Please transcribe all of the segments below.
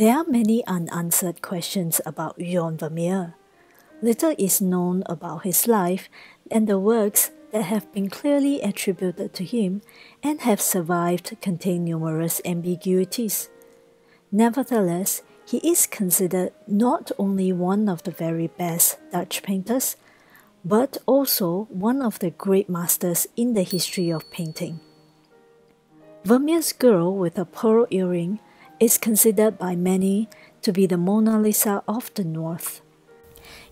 There are many unanswered questions about Jan Vermeer. Little is known about his life and the works that have been clearly attributed to him and have survived contain numerous ambiguities. Nevertheless, he is considered not only one of the very best Dutch painters, but also one of the great masters in the history of painting. Vermeer's Girl with a Pearl Earring is considered by many to be the Mona Lisa of the North.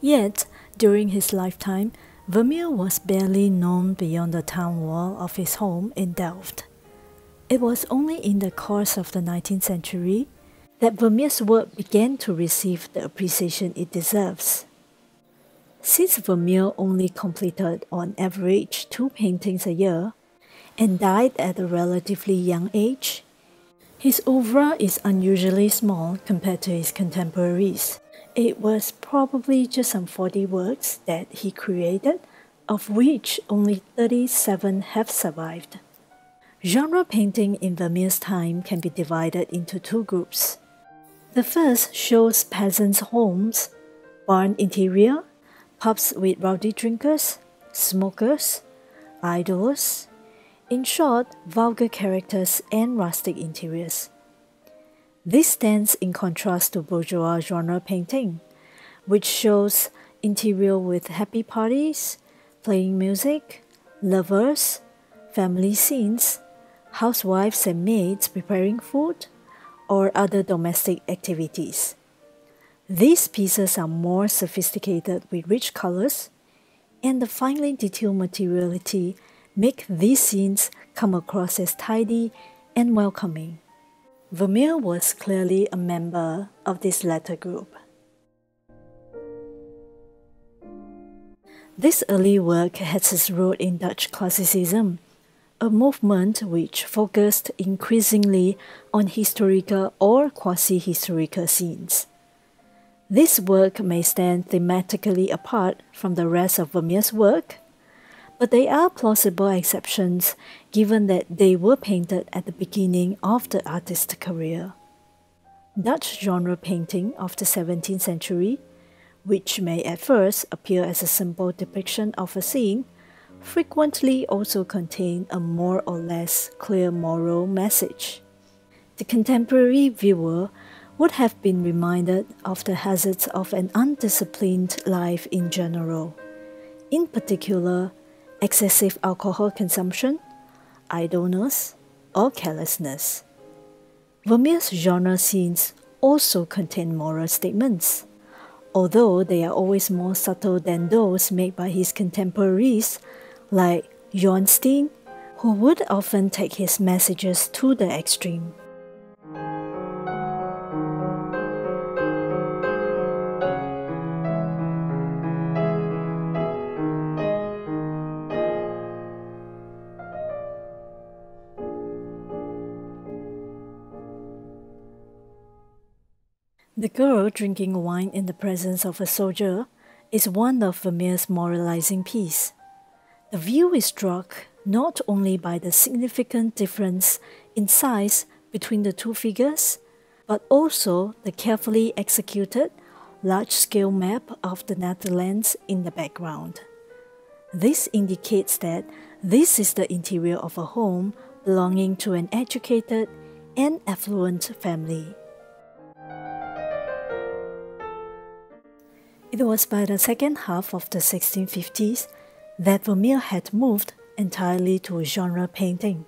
Yet, during his lifetime, Vermeer was barely known beyond the town wall of his home in Delft. It was only in the course of the 19th century that Vermeer's work began to receive the appreciation it deserves. Since Vermeer only completed on average 2 paintings a year and died at a relatively young age, his oeuvre is unusually small compared to his contemporaries. It was probably just some 40 works that he created, of which only 37 have survived. Genre painting in Vermeer's time can be divided into 2 groups. The first shows peasants' homes, barn interior, pubs with rowdy drinkers, smokers, idols, in short, vulgar characters and rustic interiors. This stands in contrast to bourgeois genre painting, which shows interior with happy parties, playing music, lovers, family scenes, housewives and maids preparing food, or other domestic activities. These pieces are more sophisticated with rich colors, and the finely detailed materiality make these scenes come across as tidy and welcoming. Vermeer was clearly a member of this latter group. This early work has its root in Dutch classicism, a movement which focused increasingly on historical or quasi-historical scenes. This work may stand thematically apart from the rest of Vermeer's work, but they are plausible exceptions given that they were painted at the beginning of the artist's career. Dutch genre painting of the 17th century, which may at first appear as a simple depiction of a scene, frequently also contain a more or less clear moral message. The contemporary viewer would have been reminded of the hazards of an undisciplined life in general, in particular, excessive alcohol consumption, idleness, or carelessness. Vermeer's genre scenes also contain moral statements, although they are always more subtle than those made by his contemporaries, like Jan Steen, who would often take his messages to the extreme. The girl drinking wine in the presence of a soldier is one of Vermeer's moralizing pieces. The view is struck not only by the significant difference in size between the 2 figures, but also the carefully executed, large-scale map of the Netherlands in the background. This indicates that this is the interior of a home belonging to an educated and affluent family. It was by the second half of the 1650s that Vermeer had moved entirely to genre painting.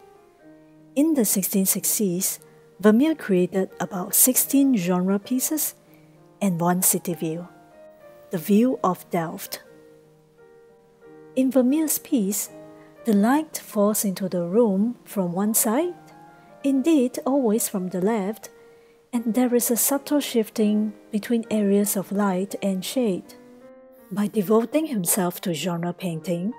In the 1660s, Vermeer created about 16 genre pieces and 1 city view, the view of Delft. In Vermeer's piece, the light falls into the room from one side, indeed always from the left, and there is a subtle shifting between areas of light and shade. By devoting himself to genre painting,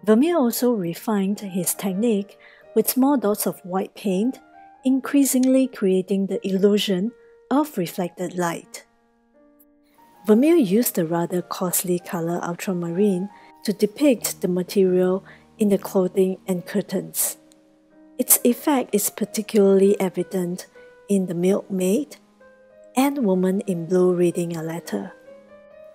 Vermeer also refined his technique with small dots of white paint, increasingly creating the illusion of reflected light. Vermeer used the rather costly color ultramarine to depict the material in the clothing and curtains. Its effect is particularly evident in The Milkmaid, and woman in blue reading a letter.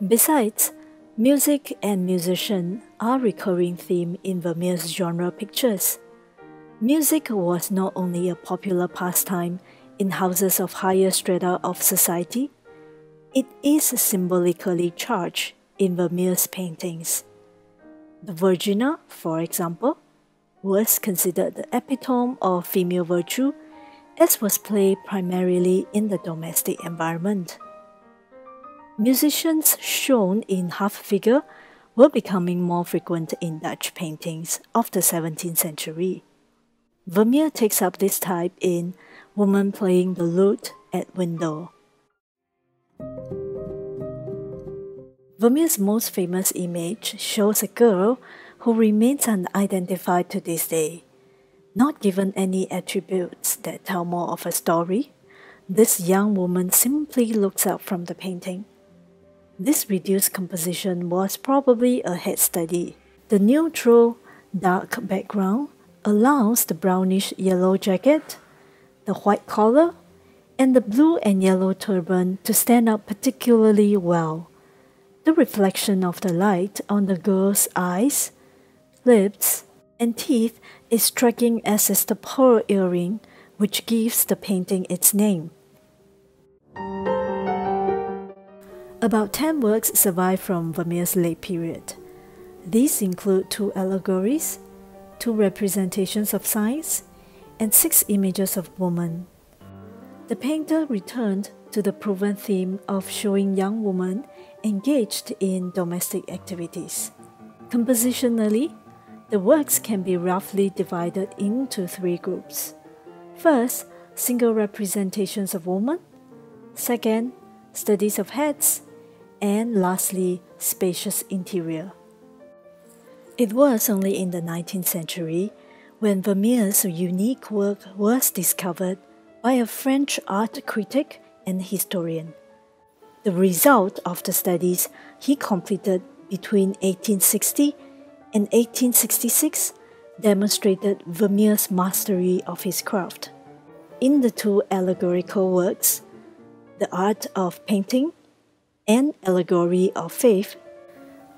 Besides, music and musician are a recurring theme in Vermeer's genre pictures. Music was not only a popular pastime in houses of higher strata of society, it is symbolically charged in Vermeer's paintings. The Virginia, for example, was considered the epitome of female virtue, as was played primarily in the domestic environment. Musicians shown in half figure were becoming more frequent in Dutch paintings of the 17th century. Vermeer takes up this type in Woman Playing the Lute at Window. Vermeer's most famous image shows a girl who remains unidentified to this day. Not given any attributes that tell more of a story, this young woman simply looks up from the painting. This reduced composition was probably a head study. The neutral, dark background allows the brownish yellow jacket, the white collar, and the blue and yellow turban to stand out particularly well. The reflection of the light on the girl's eyes, lips, and teeth is striking, as is the pearl earring, which gives the painting its name. About 10 works survive from Vermeer's late period. These include 2 allegories, 2 representations of science, and 6 images of woman. The painter returned to the proven theme of showing young women engaged in domestic activities. Compositionally, the works can be roughly divided into 3 groups. First, single representations of women. Second, studies of heads. And lastly, spacious interior. It was only in the 19th century when Vermeer's unique work was discovered by a French art critic and historian. The result of the studies he completed between 1860 and 1866 demonstrated Vermeer's mastery of his craft. In the 2 allegorical works, The Art of Painting and Allegory of Faith,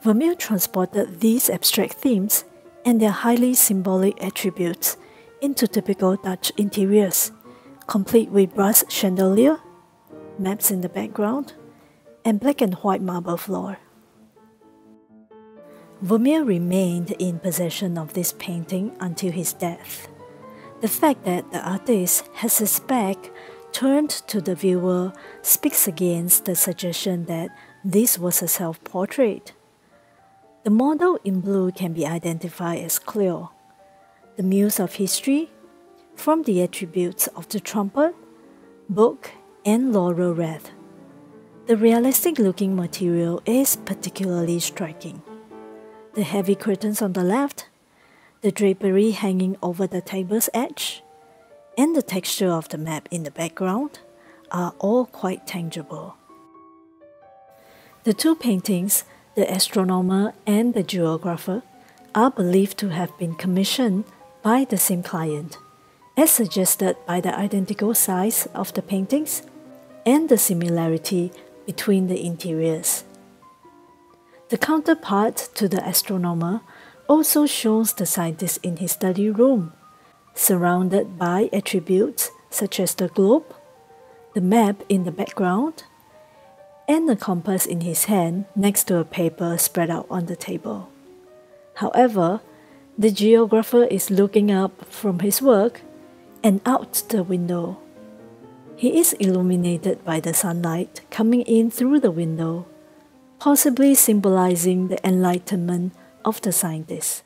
Vermeer transported these abstract themes and their highly symbolic attributes into typical Dutch interiors, complete with brass chandelier, maps in the background, and black and white marble floor. Vermeer remained in possession of this painting until his death. The fact that the artist has his back turned to the viewer speaks against the suggestion that this was a self-portrait. The model in blue can be identified as Cleo, the muse of history, from the attributes of the trumpet, book, and laurel wreath. The realistic-looking material is particularly striking. The heavy curtains on the left, the drapery hanging over the table's edge, and the texture of the map in the background are all quite tangible. The 2 paintings, The Astronomer and The Geographer, are believed to have been commissioned by the same client, as suggested by the identical size of the paintings and the similarity between the interiors. The counterpart to The Astronomer also shows the scientist in his study room, surrounded by attributes such as the globe, the map in the background, and the compass in his hand next to a paper spread out on the table. However, the geographer is looking up from his work and out the window. He is illuminated by the sunlight coming in through the window, possibly symbolizing the enlightenment of the scientist.